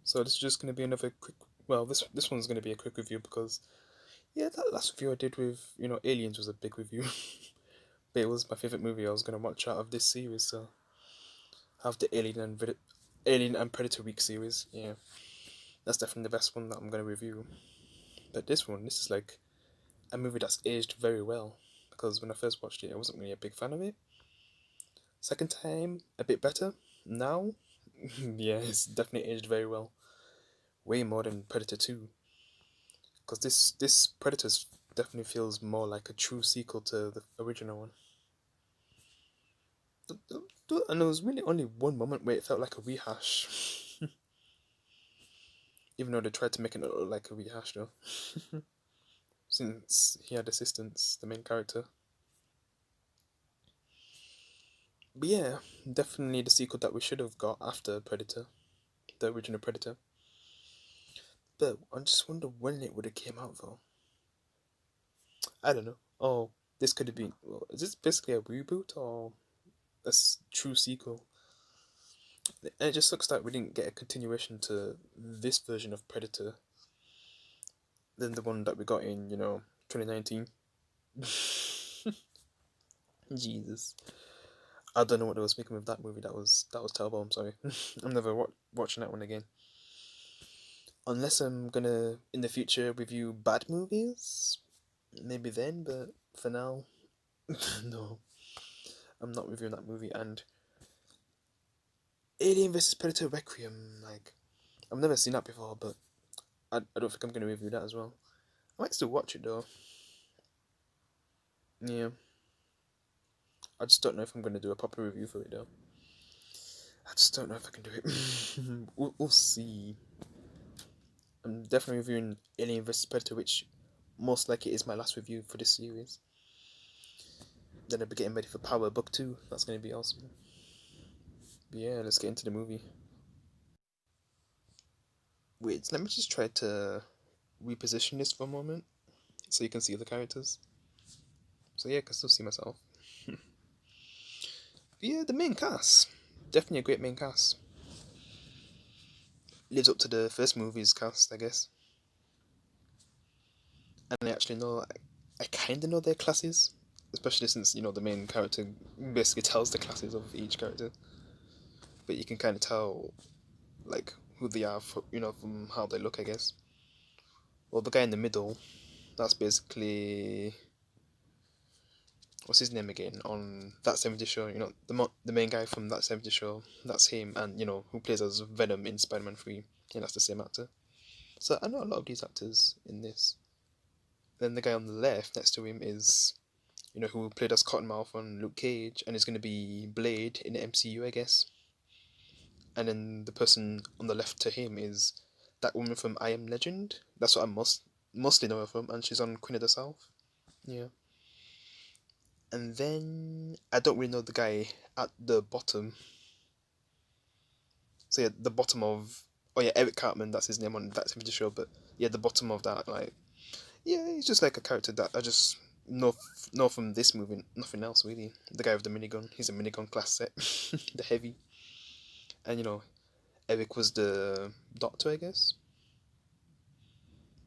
So this is just gonna be another quick. Well, this one's gonna be a quick review because yeah, that last review I did with Aliens was a big review, but it was my favorite movie I was gonna watch out of this series. So I have the Alien and Predator Week series. Yeah, that's definitely the best one that I'm gonna review. But this is like a movie that's aged very well because when I first watched it, I wasn't really a big fan of it. Second time, a bit better. Now, yeah, it's definitely aged very well. Way more than Predator 2. Because this Predators definitely feels more like a true sequel to the original one. And there was really only one moment where it felt like a rehash. Even though they tried to make it look like a rehash though. Since he had assistants, the main character. But yeah, definitely the sequel that we should have got after Predator, the original Predator. But I just wonder when it would have came out though. I don't know. Oh, this could have been. Well, is this basically a reboot or true sequel? And it just looks like we didn't get a continuation to this version of Predator than the one that we got in 2019. Jesus, I don't know what they was making with that movie. That was terrible. I'm sorry. I'm never watching that one again. Unless I'm gonna in the future review bad movies, maybe then. But for now, no, I'm not reviewing that movie. And Alien vs Predator Requiem, like I've never seen that before, but I don't think I'm gonna review that as well. I might still watch it though. Yeah, I just don't know if I'm gonna do a proper review for it though. I just don't know if I can do it. We'll see. I'm definitely reviewing Alien vs Predator, which most likely is my last review for this series. Then I'll be getting ready for Power Book 2. That's gonna be awesome. But yeah, let's get into the movie. Wait, let me just try to reposition this for a moment so you can see the characters. So yeah, I can still see myself. But yeah, the main cast. Definitely a great main cast. Lives up to the first movie's cast, I guess. And I actually know, I kind of know their classes, especially since the main character basically tells the classes of each character. But you can kind of tell like who they are, from how they look, I guess. Well, the guy in the middle, that's basically what's his name again on that 70 show. The main guy from that 70 show. That's him, and who plays as Venom in Spider-Man 3. Yeah, that's the same actor. So I know a lot of these actors in this. Then the guy on the left next to him is who played as Cottonmouth on Luke Cage, and is going to be Blade in the MCU, I guess. And then the person on the left to him is that woman from I Am Legend. That's what I mostly know her from, and she's on Queen of the South. Yeah. And then I don't really know the guy at the bottom. So yeah, the bottom of Eric Cartman, that's his name on that TV show. But yeah, the bottom of that, like yeah, he's just like a character that I just know from this movie, nothing else really. The guy with the minigun, he's a minigun class set, the heavy, and Eric was the doctor, I guess.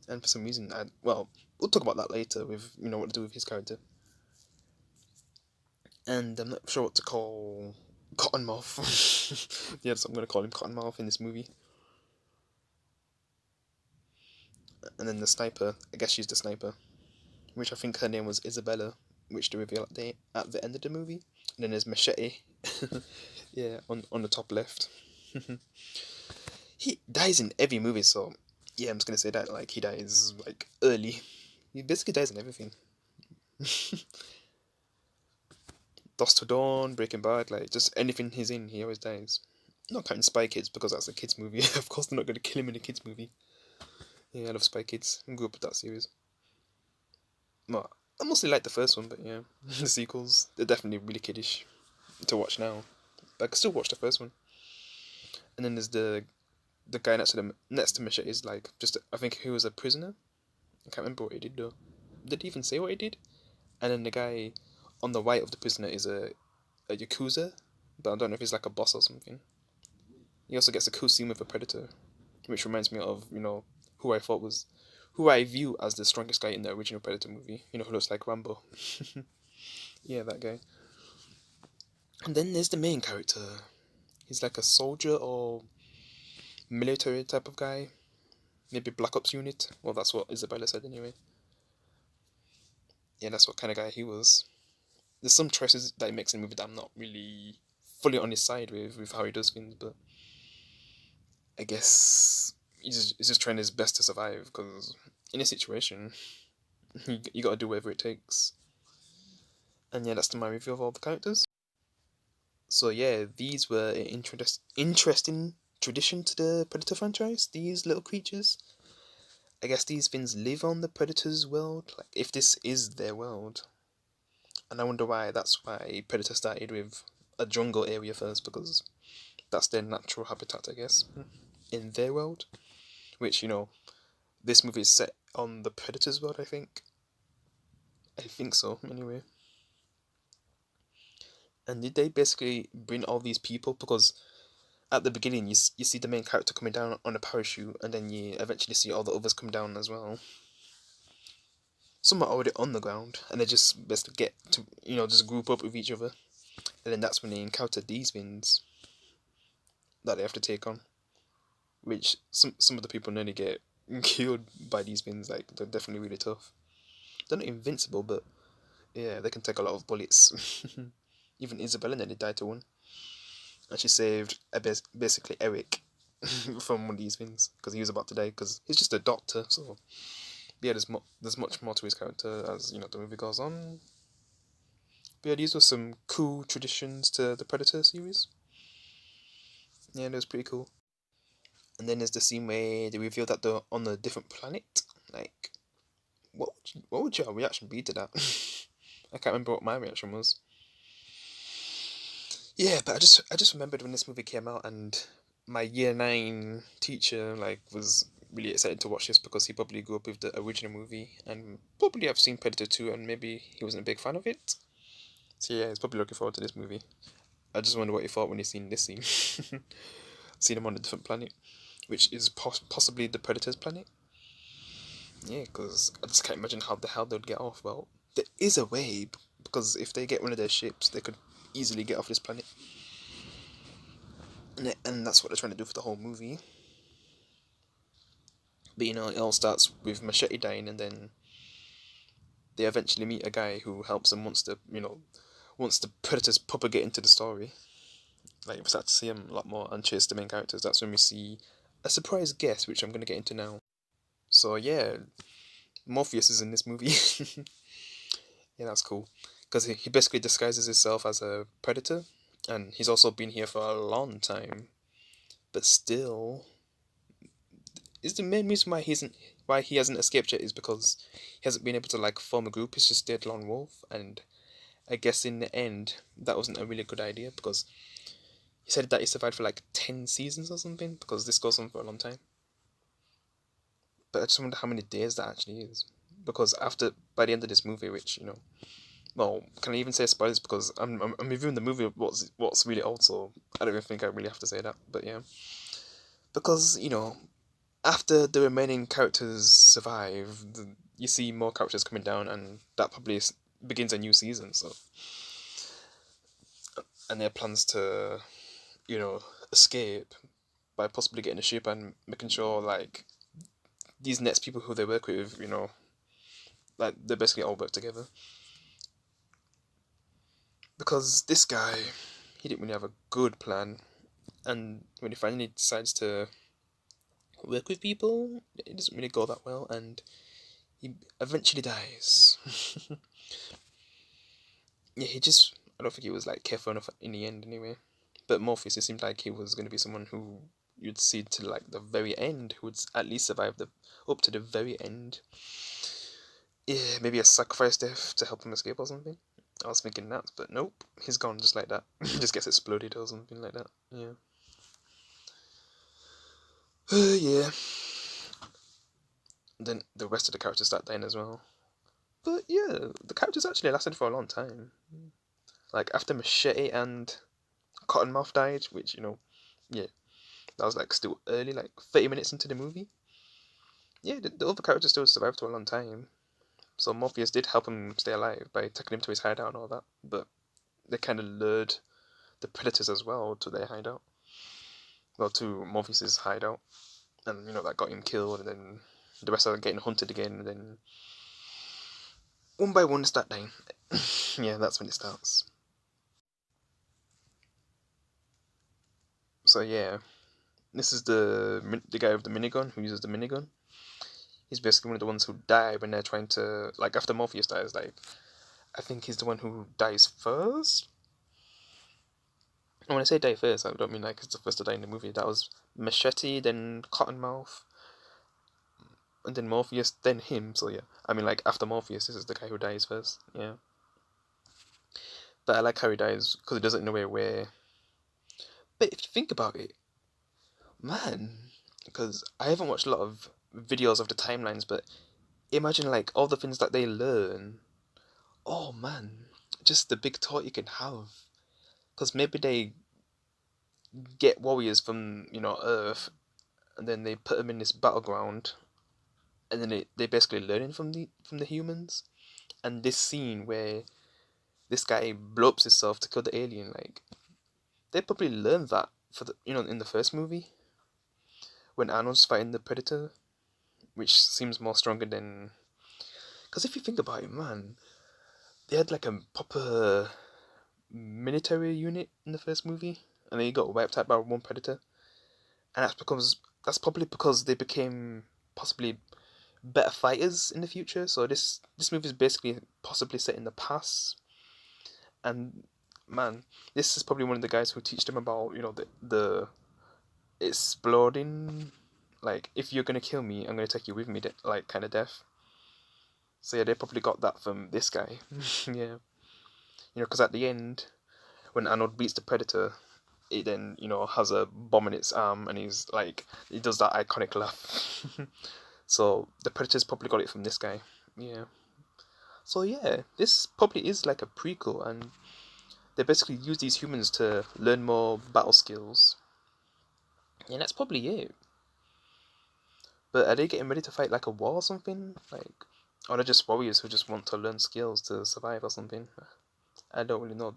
And for some reason, we'll talk about that later with what to do with his character. And I'm not sure what to call Cottonmouth. Yeah, so I'm gonna call him Cottonmouth in this movie. And then the sniper, I guess she's the sniper, which I think her name was Isabella, which they reveal at the end of the movie. And then there's Machete, yeah, on the top left. He dies in every movie, so yeah, I'm just gonna say that like he dies like early. He basically dies in everything. Dust to Dawn, Breaking Bad, like just anything he's in, he always dies. Not counting Spy Kids because that's a kids movie. Of course, they're not gonna kill him in a kids movie. Yeah, I love Spy Kids. I grew up with that series. Well, I mostly like the first one, but yeah, the sequels they're definitely really kiddish to watch now. But I can still watch the first one. And then there's the guy next to Machete is like just I think he was a prisoner. I can't remember what he did though. Did he even say what he did? And then the guy on the right of the prisoner is a yakuza, but I don't know if he's like a boss or something. He also gets a cool scene with a predator. which reminds me of, who I thought was, who I view as the strongest guy in the original Predator movie. Who looks like Rambo. Yeah, that guy. And then there's the main character. He's like a soldier or military type of guy. Maybe Black Ops unit. Well, that's what Isabella said anyway. Yeah, that's what kind of guy he was. There's some choices that he makes in the movie that I'm not really fully on his side with how he does things, but I guess he's just trying his best to survive because in a situation, you gotta do whatever it takes. And yeah, that's my review of all the characters. So yeah, these were an interesting tradition to the Predator franchise. These little creatures. I guess these things live on the Predator's world. Like if this is their world, and I wonder why. That's why Predator started with a jungle area first because that's their natural habitat, I guess, in their world. Which this movie is set on the Predator's world. I think so. Anyway, and did they basically bring all these people because at the beginning you see the main character coming down on a parachute and then you eventually see all the others come down as well. Some are already on the ground and they just basically get to just group up with each other, and then that's when they encounter these things that they have to take on, which some of the people nearly get killed by these things. Like they're definitely really tough. They're not invincible, but yeah, they can take a lot of bullets. Even Isabella nearly died to one, and she saved basically Eric from one of these things because he was about to die because he's just a doctor. So yeah, there's much more to his character as the movie goes on. But yeah, these were some cool traditions to the Predator series. Yeah, it was pretty cool. And then there's the scene where they reveal that they're on a different planet. Like, what would your reaction be to that? I can't remember what my reaction was. Yeah, but I just remembered when this movie came out and my year 9 teacher was really excited to watch this because he probably grew up with the original movie and probably have seen Predator 2 and maybe he wasn't a big fan of it. So yeah, he's probably looking forward to this movie. I just wonder what he thought when he seen this scene. Seen him on a different planet, which is possibly the Predator's planet. Yeah, because I just can't imagine how the hell they'd get off. Well, there is a way, because if they get one of their ships, they could easily get off this planet. And that's what they're trying to do for the whole movie. But it all starts with Machete dying, and then they eventually meet a guy who helps them once the Predators proper get into the story. Like, we start to see him a lot more and chase the main characters. That's when we see a surprise guest, which I'm going to get into now. So, yeah, Morpheus is in this movie. Yeah, that's cool. Because he basically disguises himself as a predator, and he's also been here for a long time. But still, is the main reason why he hasn't escaped yet is because he hasn't been able to form a group. He's just stayed lone wolf, and I guess in the end that wasn't a really good idea because he said that he survived for 10 seasons or something because this goes on for a long time. But I just wonder how many days that actually is because by the end of this movie, which well, can I even say spoilers because I'm reviewing the movie what's really old, so I don't even think I really have to say that. But yeah, because after the remaining characters survive, you see more characters coming down, and that probably begins a new season. So, and their plans to escape by possibly getting a ship and making sure these next people who they work with, they basically all work together. Because this guy, he didn't really have a good plan, and when he finally decides to work with people, it doesn't really go that well, and he eventually dies. Yeah, I don't think he was careful enough in the end anyway. But Morpheus, it seemed like he was going to be someone who you'd see to the very end, who would at least survive up to the very end. Yeah, maybe a sacrifice death to help him escape or something. I was thinking that, but nope, he's gone just like that. He just gets exploded or something like that. Yeah. Yeah. Then the rest of the characters start dying as well. But yeah, the characters actually lasted for a long time. After Machete and Cottonmouth died, which yeah, That was like still early, like 30 minutes into the movie. Yeah, the other characters still survived for a long time. So Morpheus did help him stay alive by taking him to his hideout and all that. But they kind of lured the predators as well to their hideout. Well, to Morpheus's hideout. And, that got him killed, and then the rest are getting hunted again, and then one by one start dying. Yeah, that's when it starts. So yeah, this is the guy with the minigun who uses the minigun. He's basically one of the ones who die when they're trying to, like, after Morpheus dies. Like, I think he's the one who dies first. And when I say die first, I don't mean like it's the first to die in the movie. That was Machete, then Cottonmouth, and then Morpheus, then him. So yeah, I mean, like, after Morpheus, this is the guy who dies first. Yeah, but I like how he dies because he does it in a way where. But if you think about it, man, because I haven't watched a lot of videos of the timelines, but imagine like all the things that they learn. Oh man, just the big thought you can have. Because maybe they get warriors from Earth, and then they put them in this battleground, and then they basically learning from the humans. And this scene where this guy blows up himself to kill the alien, like they probably learned that for the in the first movie when Arnold's fighting the Predator, which seems more stronger than. Because if you think about it, man, they had like a proper military unit in the first movie, and then he got wiped out by one Predator, and that's probably because they became possibly better fighters in the future. So this movie is basically possibly set in the past, and man, this is probably one of the guys who teach them about the exploding, like, if you're gonna kill me, I'm gonna take you with me, like, kind of death. So yeah, they probably got that from this guy. Yeah, because at the end, when Arnold beats the Predator, it then has a bomb in its arm, and he does that iconic laugh. So the Predator's probably got it from this guy. Yeah. So yeah, this probably is like a prequel, and they basically use these humans to learn more battle skills. And that's probably it. But are they getting ready to fight like a war or something? Like, or are they just warriors who just want to learn skills to survive or something? I don't really know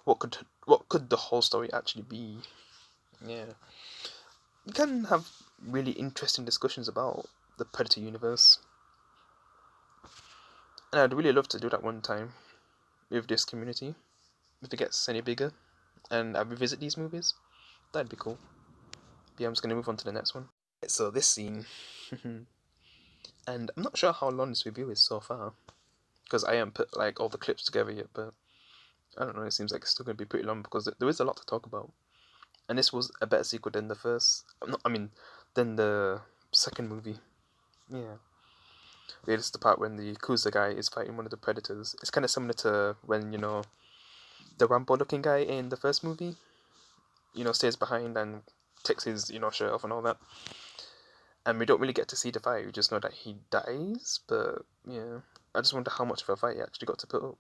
what could the whole story actually be. Yeah, you can have really interesting discussions about the Predator universe, and I'd really love to do that one time with this community if it gets any bigger, and I revisit these movies. That'd be cool. But yeah, I'm just gonna move on to the next one. So this scene, and I'm not sure how long this review is so far, because I haven't put like all the clips together yet. But I don't know. It seems like it's still gonna be pretty long because there is a lot to talk about. And this was a better sequel than the first. I mean, than the second movie. Yeah. Yeah, this is the part when the Yakuza guy is fighting one of the predators. It's kind of similar to when the Rambo-looking guy in the first movie, stays behind and takes his shirt off and all that. And we don't really get to see the fight. We just know that he dies. But yeah, I just wonder how much of a fight he actually got to put up.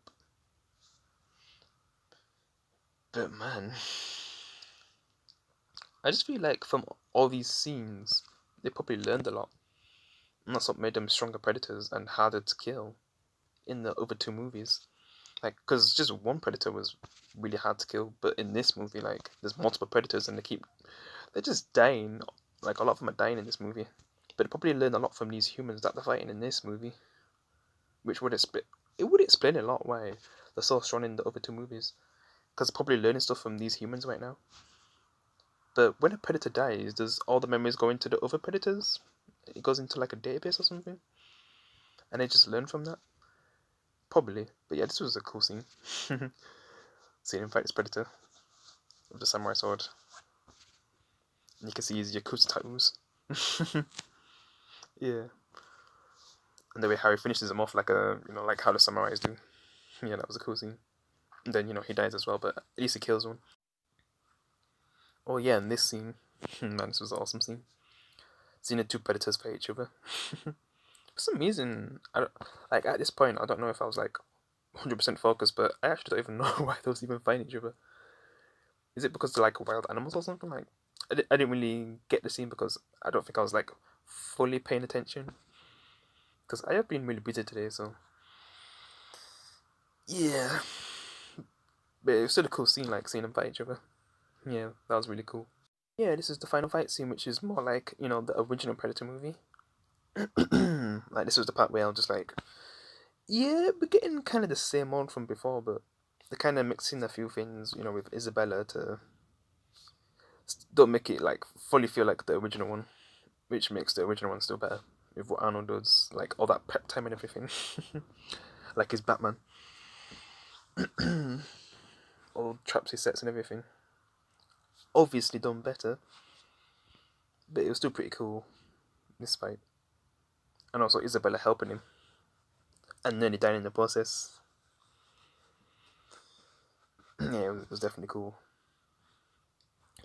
But man, I just feel like from all these scenes, they probably learned a lot. And that's what made them stronger predators and harder to kill in the other two movies. Like, because just one predator was really hard to kill, but in this movie, like, there's multiple predators and they're just dying. Like, a lot of them are dying in this movie. But they probably learned a lot from these humans that they're fighting in this movie, which would explain a lot why they're so strong in the other two movies. Because they're probably learning stuff from these humans right now. But when a predator dies, does all the memories go into the other predators? It goes into like a database or something, and they just learn from that. Probably, but yeah, this was a cool scene. Seeing him fight this predator with the samurai sword, and you can see his Yakuza tattoos. Yeah, and the way Harry finishes him off like like how the samurais do. Yeah, that was a cool scene. And then he dies as well, but at least he kills one. Oh yeah, in this scene, man, this was an awesome scene. Seeing the two predators fight each other. For some reason, I don't, like at this point, I don't know if I was like 100% focused, but I actually don't even know why they was even fighting each other. Is it because they're like wild animals or something? Like, I didn't really get the scene because I don't think I was like fully paying attention because I have been really busy today. So yeah, but it was still a cool scene, like seeing them fight each other. Yeah, that was really cool. Yeah, this is the final fight scene, which is more like the original Predator movie. Like this was the part where I'm just like, yeah, we're getting kind of the same one from before, but they're kind of mixing a few things, with Isabella to don't make it like fully feel like the original one, which makes the original one still better with what Arnold does, like all that prep time and everything, like his Batman, all traps he sets and everything. Obviously done better, but it was still pretty cool this fight, and also Isabella helping him and nearly dying in the process. Yeah, it was definitely cool.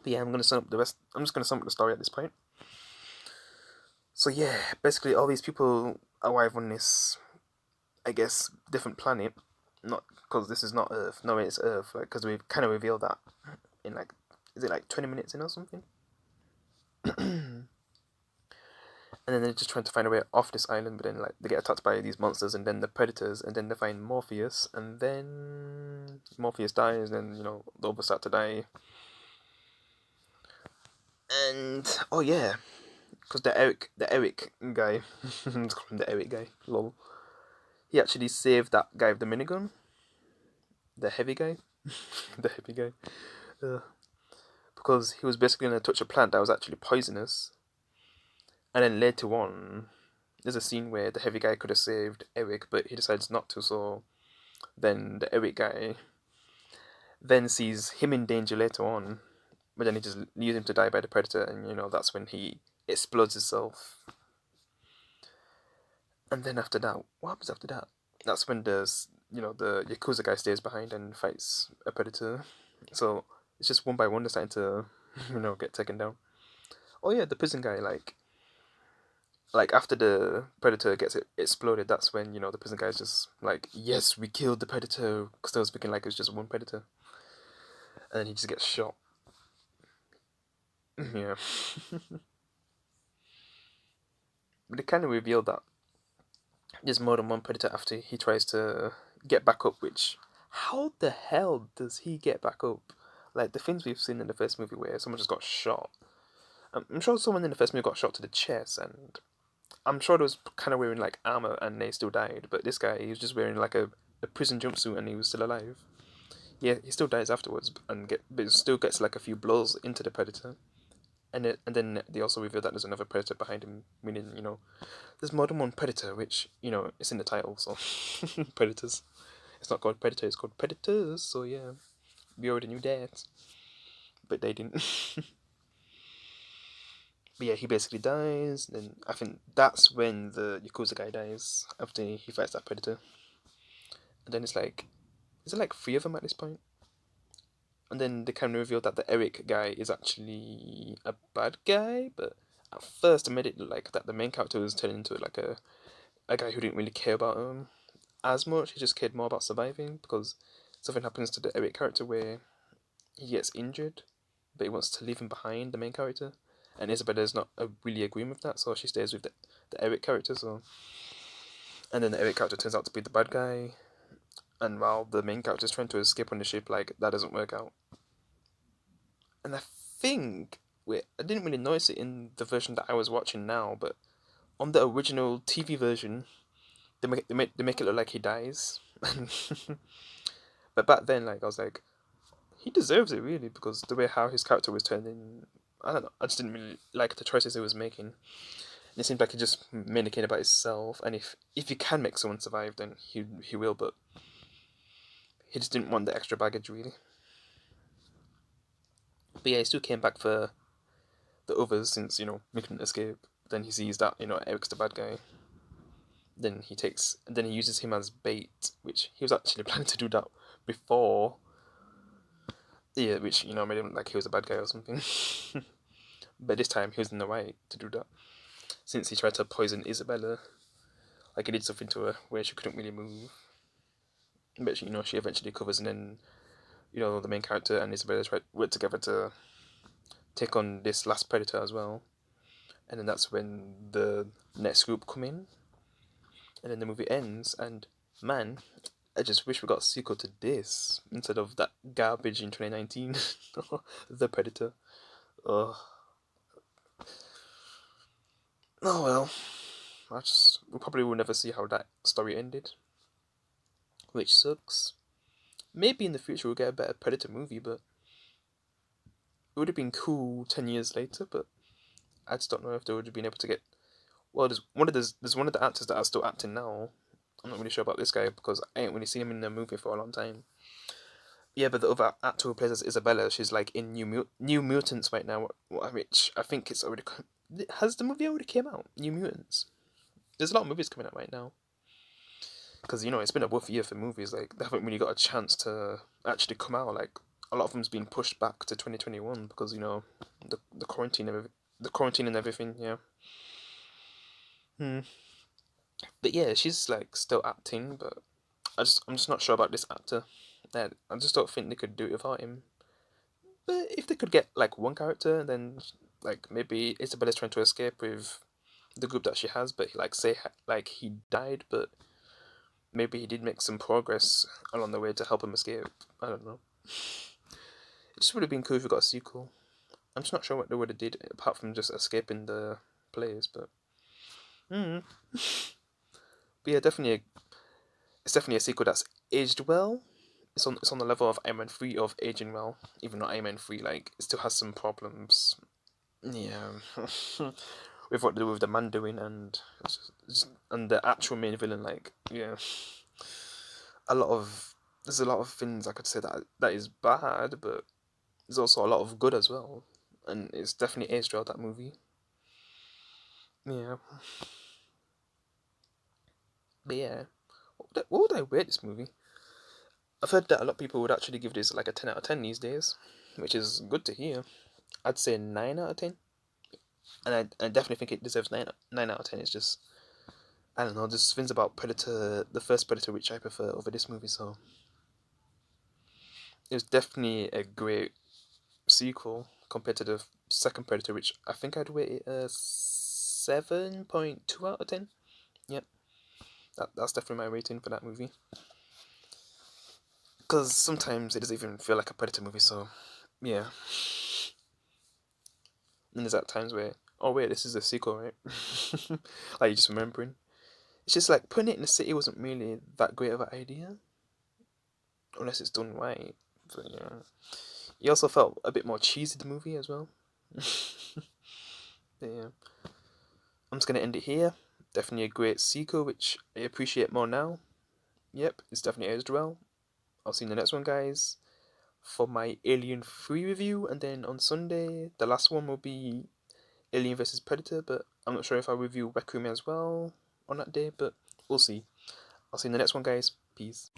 But yeah, I'm gonna sum up the rest. I'm just gonna sum up the story at this point. So yeah, basically all these people arrive on this, I guess, different planet. Not because this is not Earth. No, it's Earth. Like because we've kind of revealed that in like, is it like 20 minutes in or something? And then they're just trying to find a way off this island, but then like they get attacked by these monsters and then the predators, and then they find Morpheus, and then Morpheus dies, and then the others start to die. And oh yeah, because the Eric guy, let's call him the Eric guy, lol. He actually saved that guy with the minigun, the heavy guy, the heavy guy, uh, because he was basically gonna touch a plant that was actually poisonous, and then later on, there's a scene where the heavy guy could have saved Eric, but he decides not to. So then the Eric guy then sees him in danger later on, but then he just leaves him to die by the predator, and that's when he explodes himself. And then after that, what happens after that? That's when the Yakuza guy stays behind and fights a predator. So it's just one by one they're starting to get taken down. Oh yeah, the prison guy, like after the predator gets exploded, that's when the prison guy's just like, yes, we killed the predator, because they was thinking like it was just one predator, and then he just gets shot. Yeah. But they kind of revealed that there's more than one predator after he tries to get back up. Which, how the hell does he get back up? Like the things we've seen in the first movie where someone just got shot. I'm sure someone in the first movie got shot to the chest, and I'm sure they was kind of wearing like armor and they still died. But this guy, he was just wearing like a prison jumpsuit and he was still alive. Yeah, he still dies afterwards, but still gets like a few blows into the predator. And then they also reveal that there's another predator behind him, meaning there's more than one predator, which it's in the title. So predators. It's not called predator. It's called predators. So yeah, we already knew that, but they didn't. But yeah, he basically dies. Then I think that's when the Yakuza guy dies after he fights that predator. And then it's like, is it like three of them at this point? And then they kind of reveal that the Eric guy is actually a bad guy. But at first, I made it look like that the main character was turning into like a guy who didn't really care about him as much. He just cared more about surviving because something happens to the Eric character where he gets injured, but he wants to leave him behind, the main character. And Isabella's not really agreeing with that, so she stays with the Eric character. So, and then the Eric character turns out to be the bad guy, and while the main character is trying to escape on the ship, like that doesn't work out. And I think I didn't really notice it in the version that I was watching now, but on the original TV version, they make it look like he dies. But back then, like I was like, he deserves it really because the way how his character was turning, I don't know. I just didn't really like the choices he was making. And it seemed like he just mainly cared about himself. And if he can make someone survive, then he will. But he just didn't want the extra baggage really. But yeah, he still came back for the others since we couldn't escape. Then he sees that Eric's the bad guy. Then he uses him as bait, which he was actually planning to do that before. Yeah, which made him like he was a bad guy or something. But this time he was in the right to do that, since he tried to poison Isabella. Like he did something to her where she couldn't really move. But she eventually recovers, and then the main character and Isabella work together to take on this last Predator as well, and then that's when the next group come in, and then the movie ends. And man, I just wish we got a sequel to this instead of that garbage in 2019, The Predator. Ugh. Oh well, we probably will never see how that story ended, which sucks. Maybe in the future we'll get a better Predator movie, but it would have been cool 10 years later. But I just don't know if they would have been able to get. Well, there's one of the actors that are still acting now. I'm not really sure about this guy because I ain't really seen him in a movie for a long time. Yeah, but the other actor who plays as Isabella, she's like in New Mutants right now, which I think it's already. Has the movie already came out? New Mutants. There's a lot of movies coming out right now. Because it's been a rough year for movies. Like they haven't really got a chance to actually come out. Like a lot of them's been pushed back to 2021 because the quarantine and everything. Yeah. Hmm. But yeah, she's like still acting, but I'm just not sure about this actor. That I just don't think they could do it without him. But if they could get like one character, then like maybe Isabella's trying to escape with the group that she has, but he, like say like he died, but maybe he did make some progress along the way to help him escape. I don't know. It just would have been cool if we got a sequel. I'm just not sure what they would have did apart from just escaping the players, but mm. But yeah, it's definitely a sequel that's aged well. It's on the level of Iron Man 3 of aging well, even though Iron Man 3 like it still has some problems. Yeah, with what they do with the man doing and the actual main villain, like yeah, a lot of there's a lot of things I could say that is bad, but there's also a lot of good as well, and it's definitely aged well, that movie. Yeah, but yeah, what would I rate this movie? I've heard that a lot of people would actually give this like a 10 out of 10 these days, which is good to hear. I'd say 9 out of 10, and I definitely think it deserves nine out of 10. It's just I don't know, there's things about Predator, the first Predator, which I prefer over this movie. So it was definitely a great sequel compared to the second Predator, which I think I'd rate it a 7.2 out of 10. Yep, that's definitely my rating for that movie. Because sometimes it doesn't even feel like a Predator movie. So yeah, and there's at times where oh wait, this is a sequel, right? Like you're just remembering. It's just like putting it in the city wasn't really that great of an idea unless it's done right. But yeah, you also felt a bit more cheesy the movie as well. But yeah, I'm just gonna end it here. Definitely a great sequel, which I appreciate more now. Yep, it's definitely aged well. I'll see you in the next one, guys, for my Alien 3 review, and then on Sunday, the last one will be Alien vs Predator, but I'm not sure if I'll review Requiem as well on that day, but we'll see. I'll see you in the next one, guys. Peace.